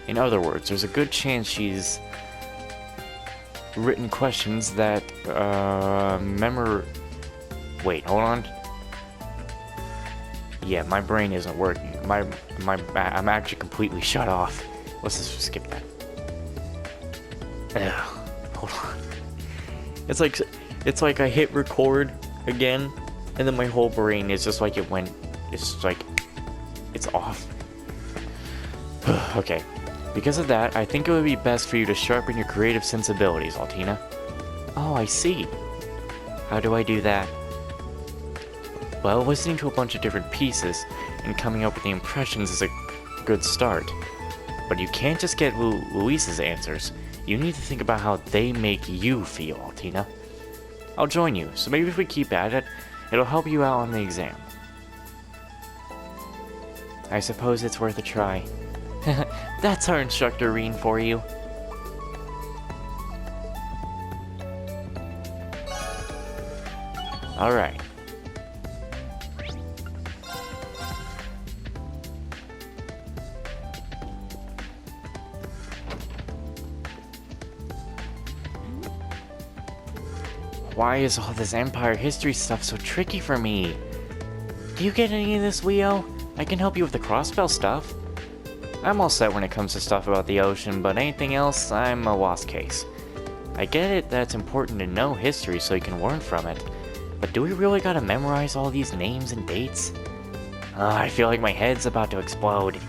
In other words, there's a good chance she's written questions that, Wait, hold on. Yeah, my brain isn't working. I'm actually completely shut off. Let's just skip that. Hold on. It's like I hit record again, and then my whole brain is just like it's like, it's off. Okay. Because of that, I think it would be best for you to sharpen your creative sensibilities, Altina. Oh, I see. How do I do that? Well, listening to a bunch of different pieces and coming up with the impressions is a good start. But you can't just get Luis's answers. You need to think about how they make you feel, Altina. I'll join you, so maybe if we keep at it, it'll help you out on the exam. I suppose it's worth a try. That's our instructor Reen for you. Alright. Why is all this Empire history stuff so tricky for me? Do you get any of this, Leo? I can help you with the crossspell stuff. I'm all set when it comes to stuff about the ocean, but anything else, I'm a lost case. I get it that it's important to know history so you can learn from it, but do we really gotta memorize all these names and dates? I feel like my head's about to explode.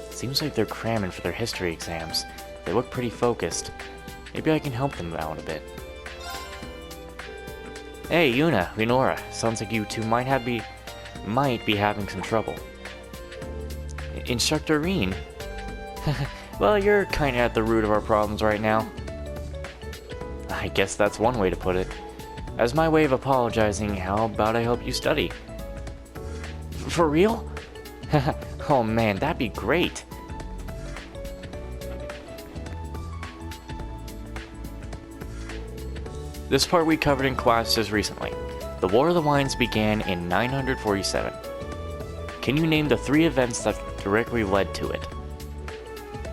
Seems like they're cramming for their history exams. They look pretty focused. Maybe I can help them out a bit. Hey, Yuna, Lenora, sounds like you two might be having some trouble. Instructor Reen? Well, you're kinda at the root of our problems right now. I guess that's one way to put it. As my way of apologizing, how about I help you study? For real? Oh man, that'd be great. This part we covered in class just recently. The War of the Wines began in 947. Can you name the 3 events that directly led to it?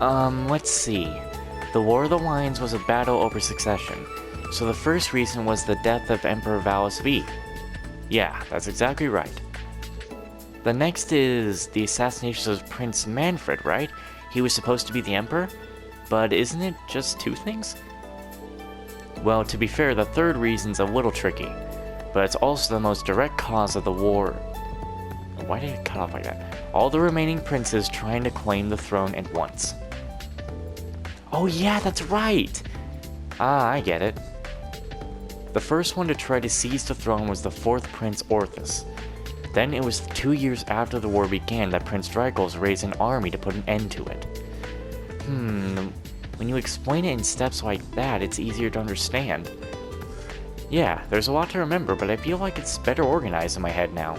Let's see. The War of the Wines was a battle over succession, so the first reason was the death of Emperor Valus V. Yeah, that's exactly right. The next is the assassination of Prince Manfred, right? He was supposed to be the emperor? But isn't it just 2 things? Well, to be fair, the third reason's a little tricky, but it's also the most direct cause of the war. Why did it cut off like that? All the remaining princes trying to claim the throne at once. Oh yeah, that's right! Ah, I get it. The first one to try to seize the throne was the 4th Prince Orthus. Then it was 2 years after the war began that Prince Dracos raised an army to put an end to it. When you explain it in steps like that, it's easier to understand. Yeah, there's a lot to remember, but I feel like it's better organized in my head now.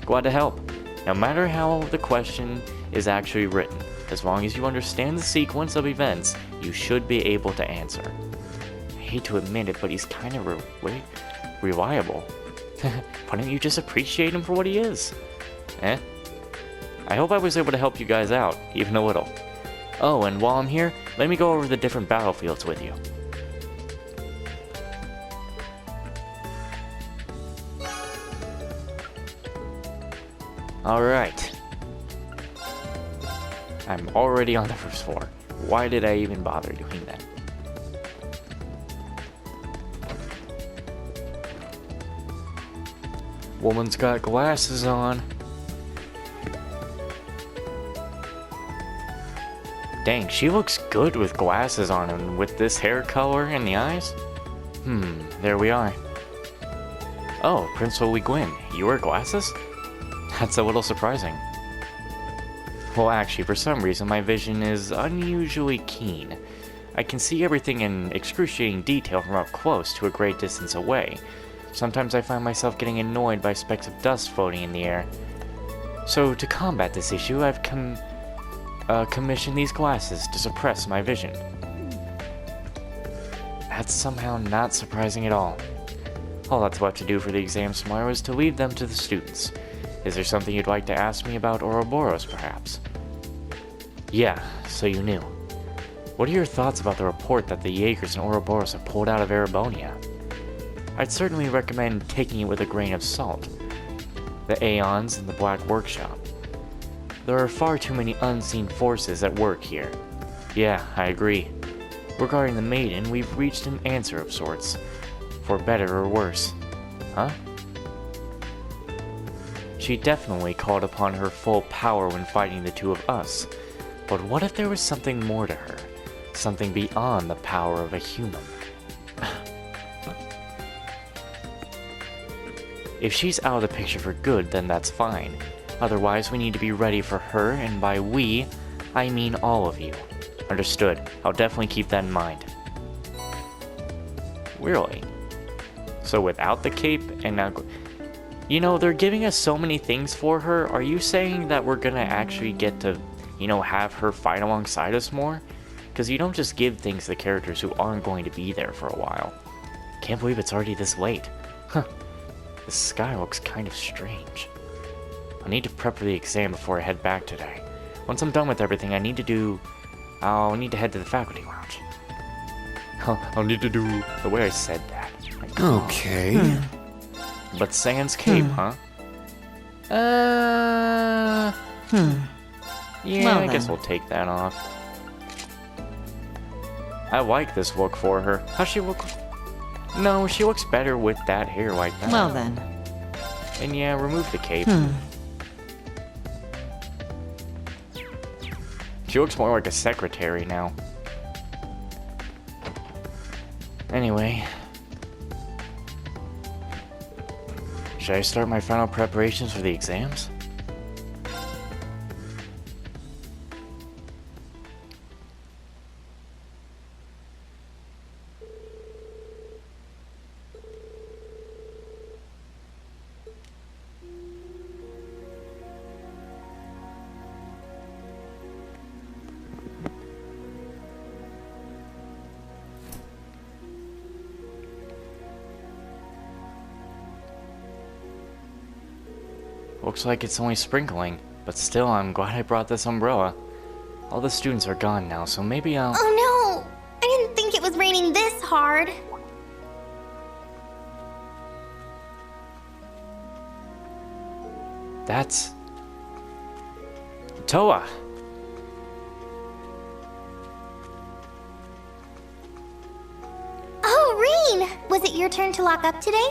Glad to help. No matter how the question is actually written, as long as you understand the sequence of events, you should be able to answer. I hate to admit it, but he's kind of reliable. Why don't you just appreciate him for what he is? I hope I was able to help you guys out, even a little. Oh, and while I'm here, let me go over the different battlefields with you. Alright. I'm already on the first floor. Why did I even bother doing that? Woman's got glasses on. Dang, she looks good with glasses on and with this hair color and the eyes. There we are. Oh, Prince Holy Gwyn, you wear glasses? That's a little surprising. Well, actually, for some reason, my vision is unusually keen. I can see everything in excruciating detail from up close to a great distance away. Sometimes I find myself getting annoyed by specks of dust floating in the air. So, to combat this issue, I've commissioned these glasses to suppress my vision. That's somehow not surprising at all. All that's left to do for the exams tomorrow is to leave them to the students. Is there something you'd like to ask me about Ouroboros, perhaps? Yeah, so you knew. What are your thoughts about the report that the Jaegers and Ouroboros have pulled out of Erebonia? I'd certainly recommend taking it with a grain of salt. The Aeons and the Black Workshop. There are far too many unseen forces at work here. Yeah, I agree. Regarding the Maiden, we've reached an answer of sorts. For better or worse. Huh? She definitely called upon her full power when fighting the two of us. But what if there was something more to her? Something beyond the power of a human? If she's out of the picture for good, then that's fine. Otherwise, we need to be ready for her, and by we, I mean all of you. Understood. I'll definitely keep that in mind. Really? So without the cape, and now... You know, they're giving us so many things for her. Are you saying that we're gonna actually get to, you know, have her fight alongside us more? Because you don't just give things to characters who aren't going to be there for a while. Can't believe it's already this late. Huh. The sky looks kind of strange. I need to prep for the exam before I head back today. Once I'm done with everything, I'll need to head to the faculty lounge. I'll need to do the way I said that. Like, Okay. But sans cape, huh? Yeah, Well, I guess then. we'll take that off. I like this look for her. How's she look? No, she looks better with that hair like that. Well then. And yeah, remove the cape. She looks more like a secretary now. Anyway. Should I start my final preparations for the exams? Looks like it's only sprinkling, but still, I'm glad I brought this umbrella. All the students are gone now, so maybe I'll... Oh no! I didn't think it was raining this hard. That's... Towa! Oh, Reen! Was it your turn to lock up today?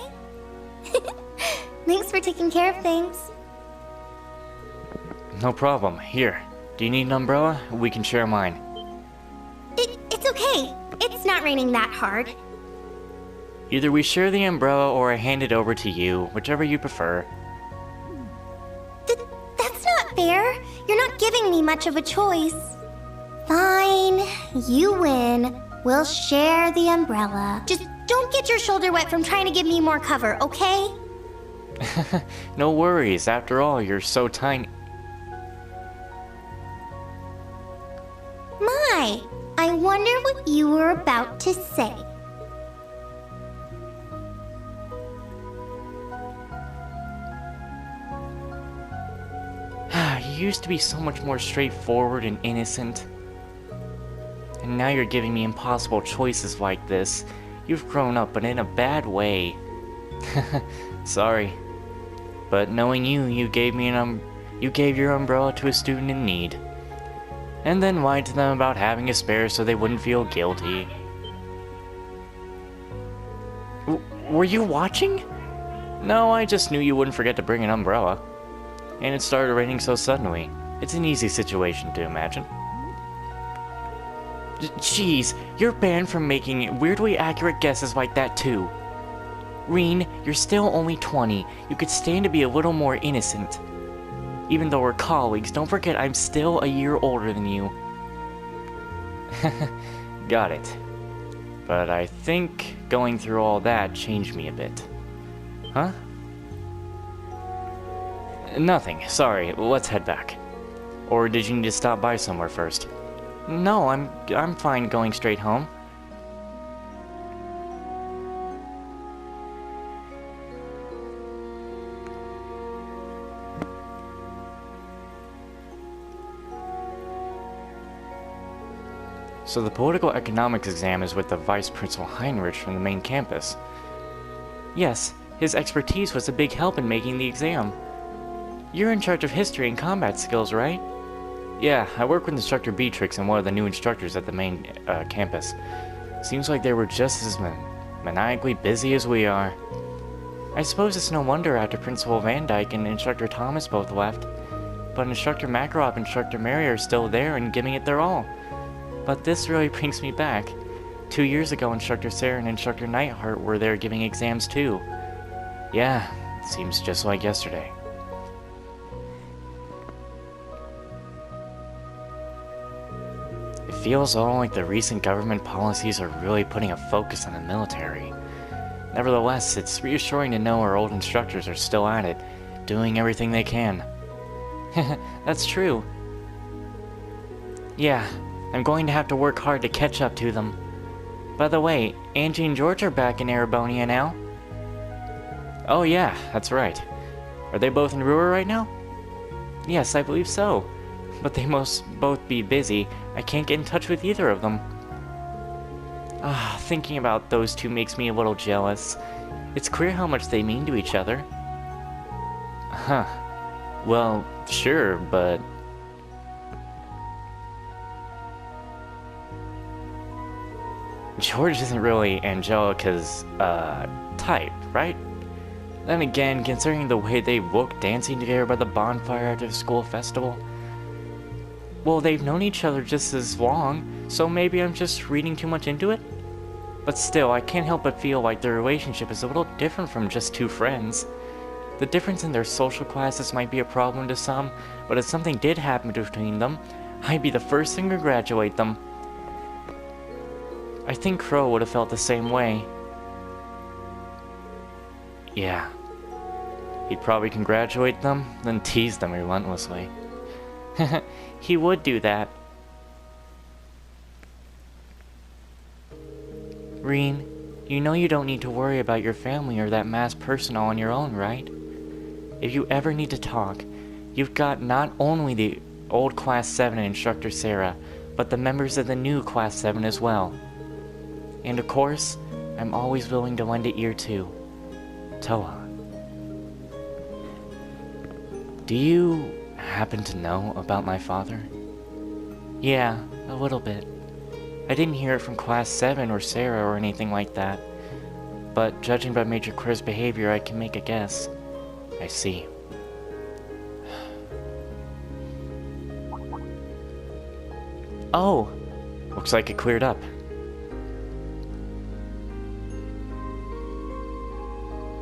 Thanks for taking care of things. No problem. Here. Do you need an umbrella? We can share mine. It's okay. It's not raining that hard. Either we share the umbrella or I hand it over to you, whichever you prefer. That's not fair. You're not giving me much of a choice. Fine. You win. We'll share the umbrella. Just don't get your shoulder wet from trying to give me more cover, okay? No worries. After all, you're so tiny. My, I wonder what you were about to say. You used to be so much more straightforward and innocent. And now you're giving me impossible choices like this. You've grown up, but in a bad way. Sorry. But knowing you, you gave your umbrella to a student in need. And then lied to them about having a spare so they wouldn't feel guilty. Were you watching? No, I just knew you wouldn't forget to bring an umbrella. And it started raining so suddenly. It's an easy situation to imagine. Jeez, you're banned from making weirdly accurate guesses like that too. Reen, you're still only 20. You could stand to be a little more innocent. Even though we're colleagues, don't forget I'm still a year older than you. Got it. But I think going through all that changed me a bit. Huh? Nothing. Sorry. Let's head back. Or did you need to stop by somewhere first? No, I'm fine going straight home. So the political economics exam is with the Vice Principal Heinrich from the main campus. Yes, his expertise was a big help in making the exam. You're in charge of history and combat skills, right? Yeah, I work with Instructor Beatrix and one of the new instructors at the main campus. Seems like they were just as maniacally busy as we are. I suppose it's no wonder after Principal Van Dyke and Instructor Thomas both left. But Instructor Makarov and Instructor Mary are still there and giving it their all. But this really brings me back. 2 years ago, Instructor Sarah and Instructor Nightheart were there giving exams too. Yeah, seems just like yesterday. It feels all like the recent government policies are really putting a focus on the military. Nevertheless, it's reassuring to know our old instructors are still at it, doing everything they can. That's true. Yeah, I'm going to have to work hard to catch up to them. By the way, Angie and George are back in Erebbonia now. Oh yeah, that's right. Are they both in Ruhr right now? Yes, I believe so. But they must both be busy. I can't get in touch with either of them. Thinking about those two makes me a little jealous. It's clear how much they mean to each other. Huh. Well, sure, but... George isn't really Angelica's, type, right? Then again, considering the way they look dancing together by the bonfire after the school festival... Well, they've known each other just as long, so maybe I'm just reading too much into it? But still, I can't help but feel like their relationship is a little different from just two friends. The difference in their social classes might be a problem to some, but if something did happen between them, I'd be the first to congratulate them. I think Crow would have felt the same way. Yeah. He'd probably congratulate them, then tease them relentlessly. He would do that. Reen, you know you don't need to worry about your family or that masked person all on your own, right? If you ever need to talk, you've got not only the old Class 7 Instructor Sarah, but the members of the new Class 7 as well. And of course, I'm always willing to lend an ear to Towa. Do you happen to know about my father? Yeah, a little bit. I didn't hear it from Class 7 or Sarah or anything like that. But judging by Major Quir's behavior, I can make a guess. I see. Oh! Looks like it cleared up.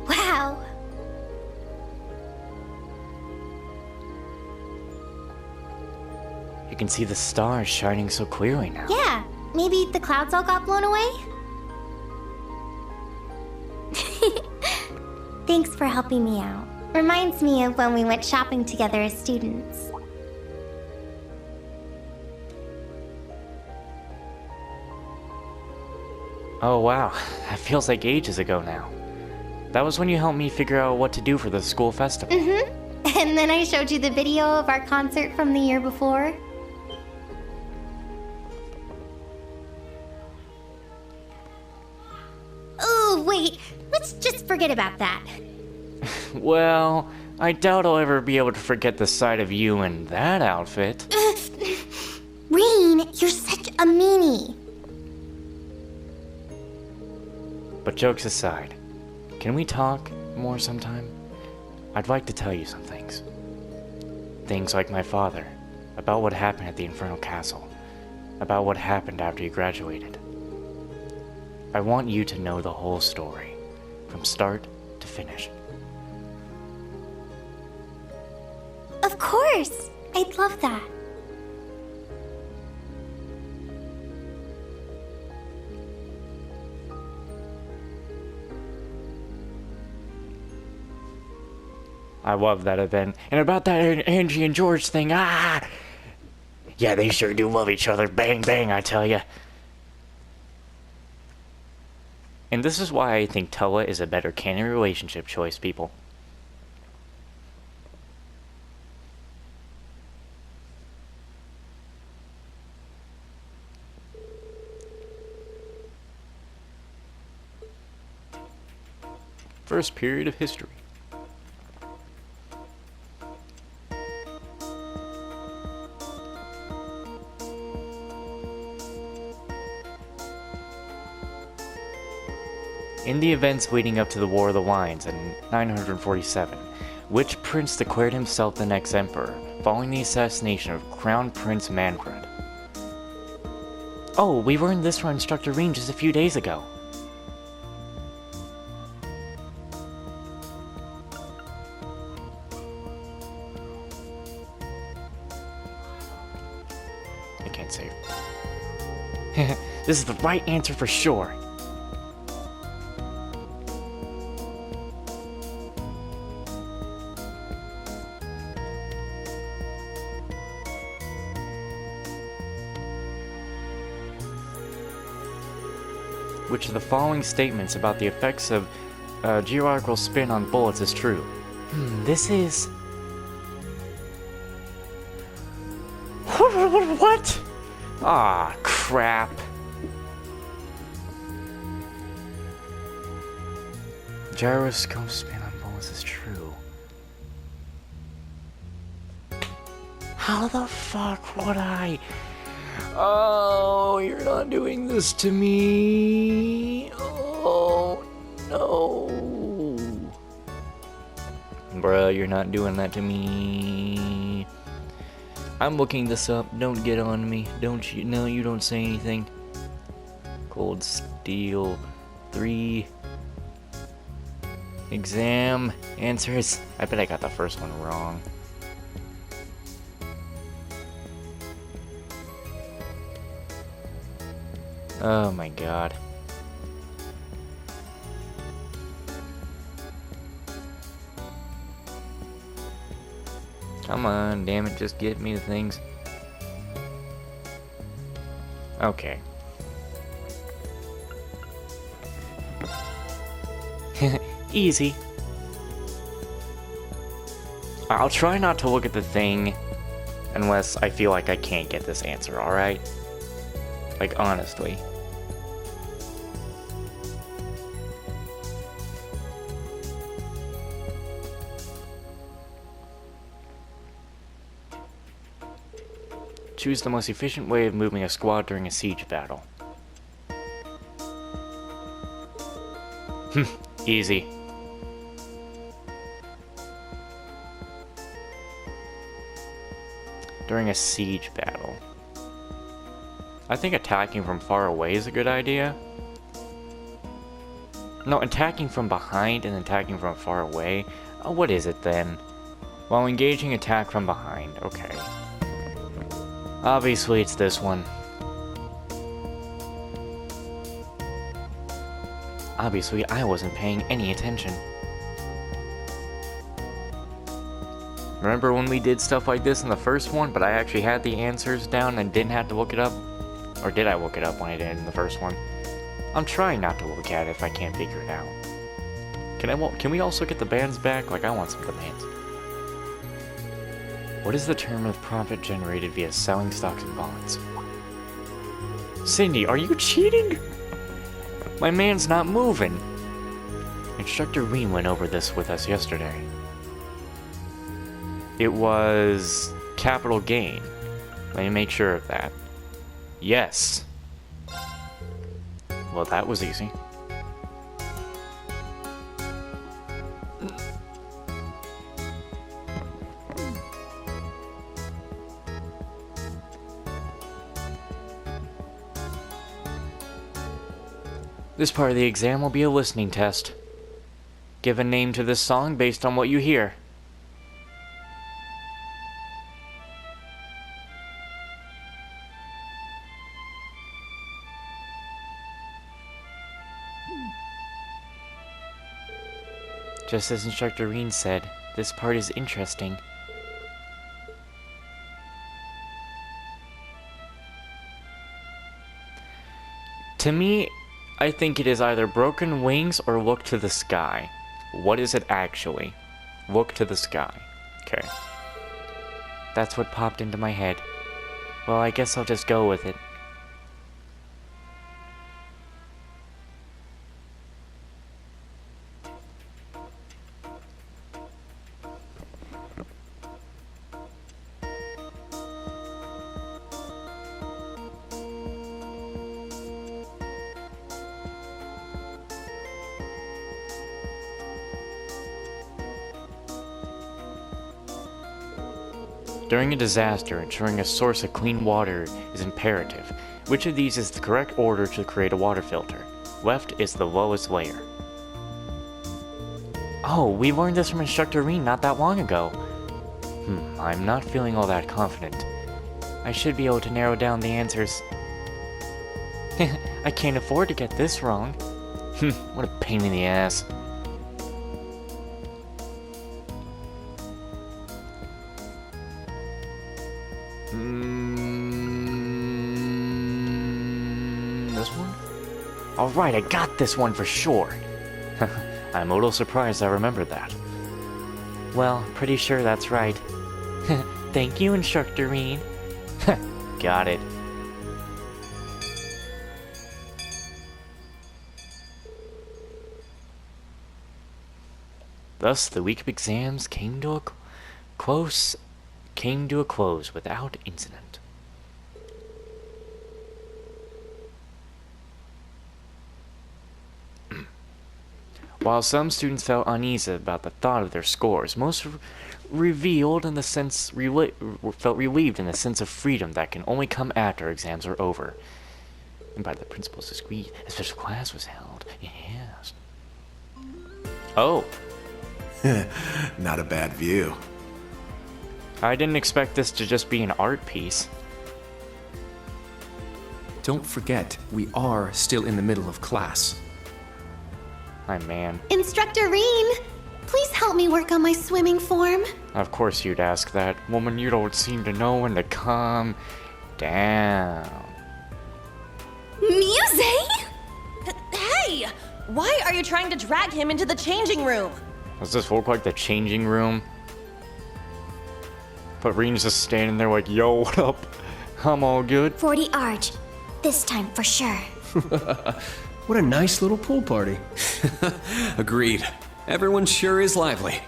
Wow! You can see the stars shining so clearly now. Yeah, maybe the clouds all got blown away? Thanks for helping me out. Reminds me of when we went shopping together as students. Oh wow, that feels like ages ago now. That was when you helped me figure out what to do for the school festival. Mm-hmm. And then I showed you the video of our concert from the year before. Oh, wait. Let's just forget about that. Well, I doubt I'll ever be able to forget the sight of you in that outfit. Reen, you're such a meanie. But jokes aside, can we talk more sometime? I'd like to tell you some things. Things like my father, about what happened at the Infernal Castle, about what happened after you graduated. I want you to know the whole story, from start to finish. Of course! I'd love that. I love that event. And about that Angie and George thing, yeah, they sure do love each other. Bang, bang, I tell ya. And this is why I think Towa is a better canon relationship choice, people. First period of history. In the events leading up to the War of the Wines in 947, which prince declared himself the next emperor, following the assassination of Crown Prince Manfred? Oh, we learned this from Instructor Reen just a few days ago. I can't save. This is the right answer for sure. Which of the following statements about the effects of geological spin on bullets is true? This is... What? Ah, crap. Gyroscope spin on bullets is true. How the fuck would I... Oh, you're not doing this to me. Oh, no. Bruh, you're not doing that to me. I'm looking this up. Don't get on me. Don't you? No, you don't say anything. Cold Steel 3. Exam answers. I bet I got the first one wrong. Oh my god. Come on, damn it, just get me the things. Okay. Easy. I'll try not to look at the thing unless I feel like I can't get this answer, alright? Like, honestly. Choose the most efficient way of moving a squad during a siege battle. Easy. During a siege battle. I think attacking from far away is a good idea. No, attacking from behind and attacking from far away. Oh, what is it then? While engaging, attack from behind. Okay. Obviously, it's this one. Obviously, I wasn't paying any attention. Remember when we did stuff like this in the first one, but I actually had the answers down and didn't have to look it up? Or did I look it up when I did in the first one? I'm trying not to look at it if I can't figure it out. Can we also get the bands back? Like, I want some of the bands. What is the term of profit generated via selling stocks and bonds? Cindy, are you cheating? My man's not moving. Instructor Reen went over this with us yesterday. It was capital gain. Let me make sure of that. Yes. Well, that was easy. This part of the exam will be a listening test. Give a name to this song based on what you hear. Just as Instructor Reen said, this part is interesting. To me, I think it is either Broken Wings or Look to the Sky. What is it actually? Look to the Sky. Okay. That's what popped into my head. Well, I guess I'll just go with it. During a disaster, ensuring a source of clean water is imperative. Which of these is the correct order to create a water filter? Left is the lowest layer. Oh, we learned this from Instructor Reen not that long ago. I'm not feeling all that confident. I should be able to narrow down the answers. I can't afford to get this wrong. What a pain in the ass. This one? Alright, I got this one for sure. I'm a little surprised I remembered that. Well, pretty sure that's right. Thank you, Instructor Reen. Got it. Thus, the week of exams came to a close without incident. While some students felt uneasy about the thought of their scores, most felt relieved in the sense of freedom that can only come after exams are over. And by the principal's discreet, a special class was held. Yes. Oh. Not a bad view. I didn't expect this to just be an art piece. Don't forget, we are still in the middle of class. My man. Instructor Reen, please help me work on my swimming form. Of course you'd ask that. Woman, you don't seem to know when to calm down. Music? Hey! Why are you trying to drag him into the changing room? Does this look like the changing room? But Reen's just standing there like, yo, what up? I'm all good. 40 Arch. This time for sure. What a nice little pool party. Agreed. Everyone sure is lively.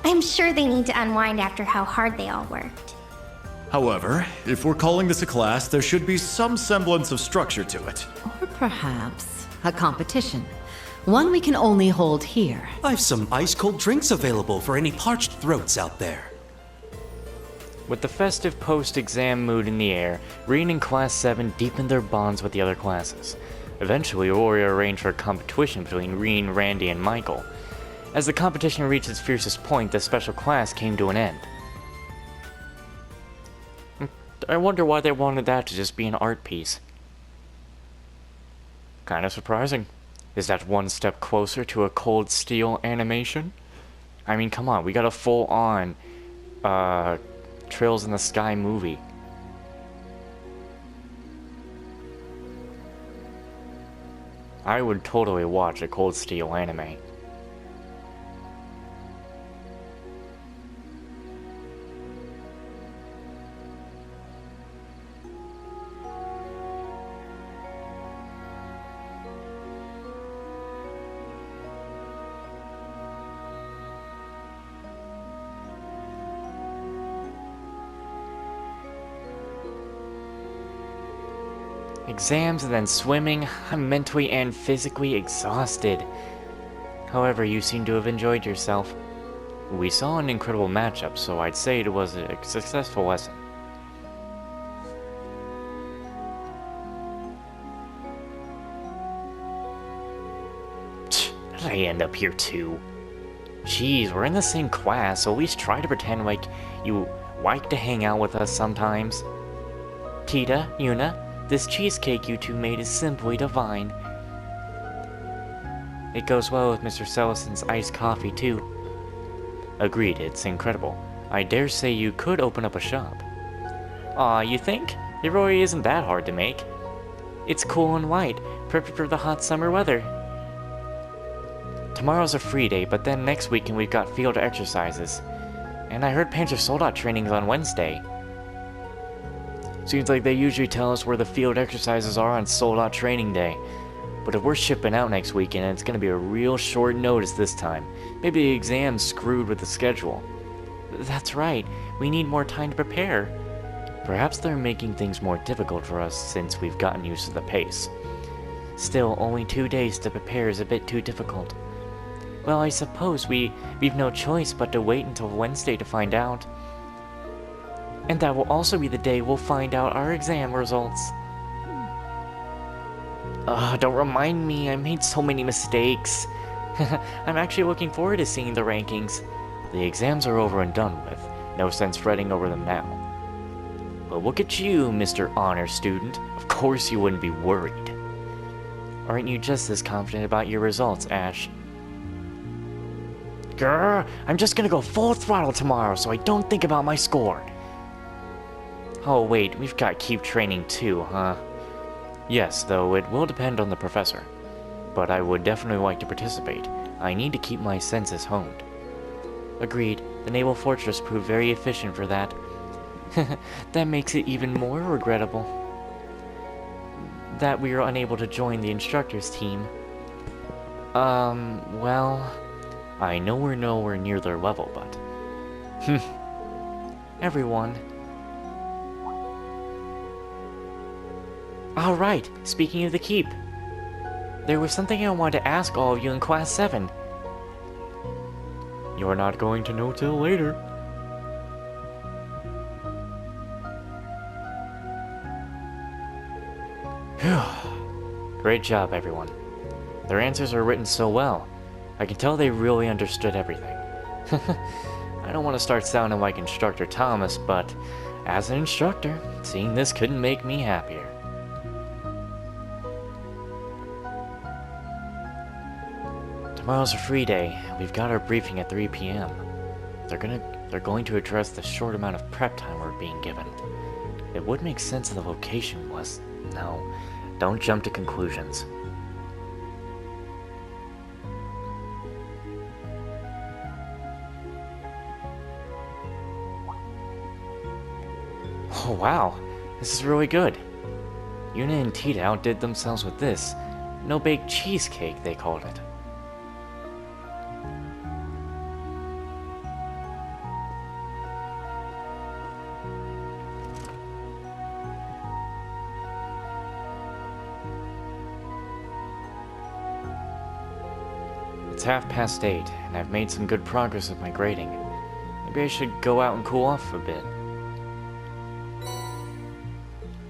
I'm sure they need to unwind after how hard they all worked. However, if we're calling this a class, there should be some semblance of structure to it. Or perhaps a competition. One we can only hold here. I've some ice-cold drinks available for any parched throats out there. With the festive post-exam mood in the air, Reen and Class 7 deepened their bonds with the other classes. Eventually, Warrior arranged for a competition between Reen, Randy, and Michael. As the competition reached its fiercest point, the special class came to an end. I wonder why they wanted that to just be an art piece. Kinda surprising. Is that one step closer to a Cold Steel animation? I mean, come on, we got a full-on, Trails in the Sky movie. I would totally watch a Cold Steel anime. Exams and then swimming, I'm mentally and physically exhausted. However, you seem to have enjoyed yourself. We saw an incredible matchup, so I'd say it was a successful lesson. How did I end up here too? Jeez, we're in the same class, so at least try to pretend like you like to hang out with us sometimes. Tita, Yuna, this cheesecake you two made is simply divine. It goes well with Mr. Sellison's iced coffee, too. Agreed, it's incredible. I dare say you could open up a shop. Aw, you think? It really isn't that hard to make. It's cool and white, perfect for the hot summer weather. Tomorrow's a free day, but then next weekend we've got field exercises. And I heard Panzer Soldat training's on Wednesday. Seems like they usually tell us where the field exercises are on Soldat training day. But if we're shipping out next weekend, it's gonna be a real short notice this time. Maybe the exam's screwed with the schedule. That's right, we need more time to prepare. Perhaps they're making things more difficult for us since we've gotten used to the pace. Still, only 2 days to prepare is a bit too difficult. Well, I suppose we've no choice but to wait until Wednesday to find out. And that will also be the day we'll find out our exam results. Don't remind me, I made so many mistakes. I'm actually looking forward to seeing the rankings. The exams are over and done with. No sense fretting over them now. But look at you, Mr. Honor Student. Of course you wouldn't be worried. Aren't you just as confident about your results, Ash? Grr, I'm just gonna go full throttle tomorrow so I don't think about my score. Oh wait, we've got keep training too, huh? Yes, though it will depend on the professor. But I would definitely like to participate. I need to keep my senses honed. Agreed. The Naval Fortress proved very efficient for that. That makes it even more regrettable that we were unable to join the instructor's team. Well, I know we're nowhere near their level, but... Everyone. Alright, speaking of the keep. There was something I wanted to ask all of you in Class 7. You're not going to know till later. Great job, everyone. Their answers are written so well. I can tell they really understood everything. I don't want to start sounding like Instructor Thomas, but as an instructor, seeing this couldn't make me happier. Tomorrow's a free day. We've got our briefing at 3 p.m. They're going to address the short amount of prep time we're being given. It would make sense if the location was... No, don't jump to conclusions. Oh wow, this is really good. Yuna and Tita outdid themselves with this. No-bake cheesecake, they called it. It's 8:30, and I've made some good progress with my grading. Maybe I should go out and cool off a bit.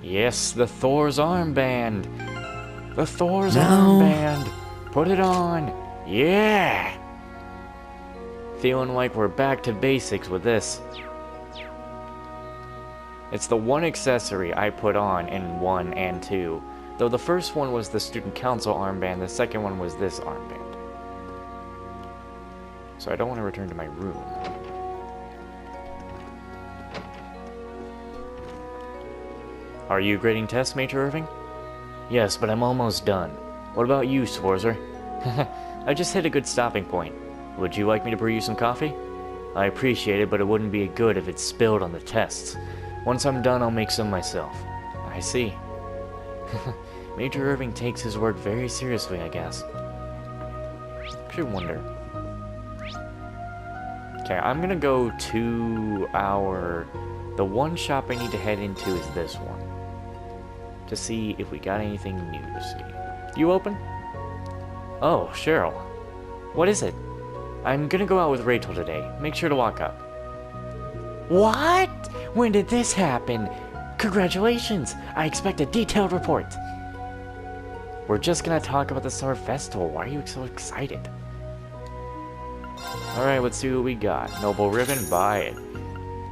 Yes, the Thor's armband! The Thor's armband! Put it on! Yeah! Feeling like we're back to basics with this. It's the one accessory I put on in 1 and 2. Though the first one was the Student Council armband, the second one was this armband. So I don't want to return to my room. Are you grading tests, Major Irving? Yes, but I'm almost done. What about you, Sforzer? I just hit a good stopping point. Would you like me to brew you some coffee? I appreciate it, but it wouldn't be good if it spilled on the tests. Once I'm done, I'll make some myself. I see. Major Irving takes his work very seriously, I guess. Should wonder. Okay, I'm gonna go to our... The one shop I need to head into is this one. To see if we got anything new to see. You open? Oh, Cheryl. What is it? I'm gonna go out with Rachel today. Make sure to walk up. What? When did this happen? Congratulations! I expect a detailed report. We're just gonna talk about the Summer Festival. Why are you so excited? Alright, let's see what we got. Noble ribbon, buy it.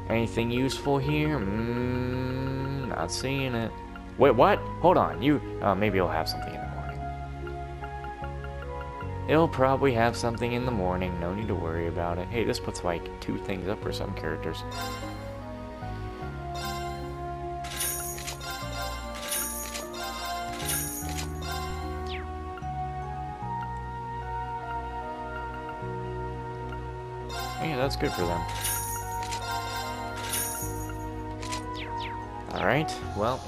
Anything useful here? Not seeing it. Wait, what? Hold on, maybe it'll have something in the morning. It'll probably have something in the morning, no need to worry about it. Hey, this puts like 2 things up for some characters. Yeah, that's good for them. Alright, well,